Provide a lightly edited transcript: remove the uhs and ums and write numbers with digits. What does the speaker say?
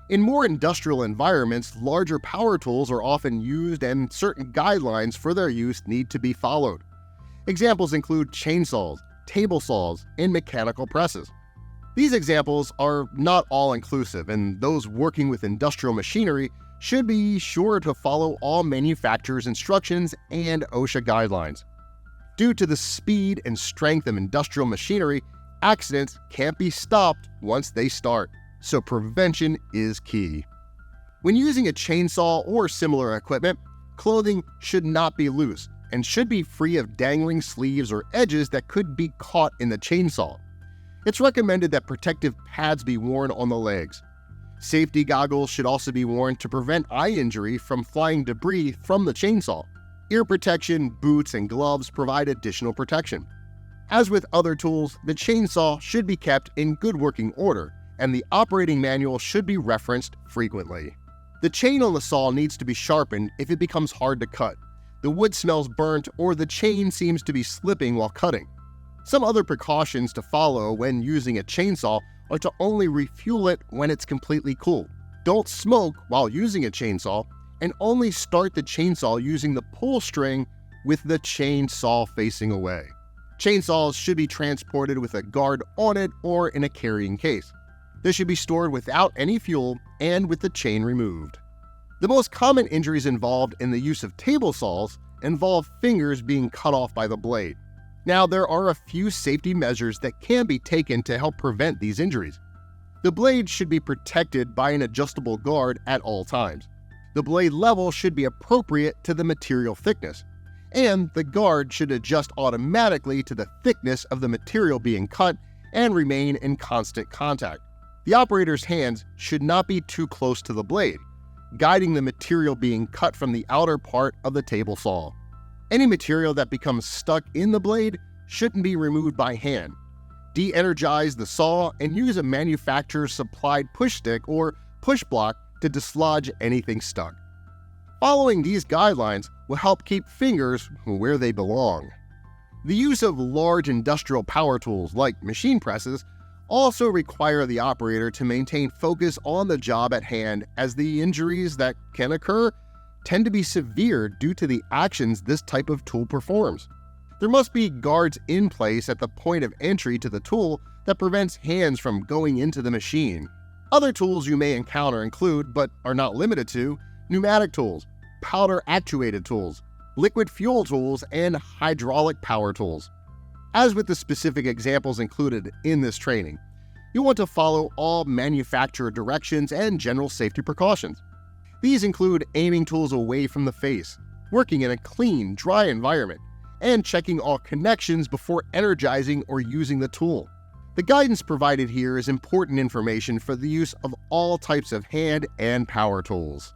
In more industrial environments, larger power tools are often used and certain guidelines for their use need to be followed. Examples include chainsaws, table saws, and mechanical presses. These examples are not all-inclusive, and those working with industrial machinery should be sure to follow all manufacturers' instructions and OSHA guidelines. Due to the speed and strength of industrial machinery, accidents can't be stopped once they start, so prevention is key. When using a chainsaw or similar equipment, clothing should not be loose and should be free of dangling sleeves or edges that could be caught in the chainsaw. It's recommended that protective pads be worn on the legs. Safety goggles should also be worn to prevent eye injury from flying debris from the chainsaw. Ear protection, boots, and gloves provide additional protection. As with other tools, the chainsaw should be kept in good working order, and the operating manual should be referenced frequently. The chain on the saw needs to be sharpened if it becomes hard to cut, the wood smells burnt, or the chain seems to be slipping while cutting. Some other precautions to follow when using a chainsaw are to only refuel it when it's completely cool. Don't smoke while using a chainsaw, and only start the chainsaw using the pull string with the chainsaw facing away. Chainsaws should be transported with a guard on it or in a carrying case. They should be stored without any fuel and with the chain removed. The most common injuries involved in the use of table saws involve fingers being cut off by the blade. Now, there are a few safety measures that can be taken to help prevent these injuries. The blade should be protected by an adjustable guard at all times. The blade level should be appropriate to the material thickness, and the guard should adjust automatically to the thickness of the material being cut and remain in constant contact. The operator's hands should not be too close to the blade, guiding the material being cut from the outer part of the table saw. Any material that becomes stuck in the blade shouldn't be removed by hand. De-energize the saw and use a manufacturer's supplied push stick or push block to dislodge anything stuck. Following these guidelines will help keep fingers where they belong. The use of large industrial power tools like machine presses also require the operator to maintain focus on the job at hand, as the injuries that can occur tend to be severe due to the actions this type of tool performs. There must be guards in place at the point of entry to the tool that prevents hands from going into the machine. Other tools you may encounter include, but are not limited to, pneumatic tools, powder-actuated tools, liquid fuel tools, and hydraulic power tools. As with the specific examples included in this training, you'll want to follow all manufacturer directions and general safety precautions. These include aiming tools away from the face, working in a clean, dry environment, and checking all connections before energizing or using the tool. The guidance provided here is important information for the use of all types of hand and power tools.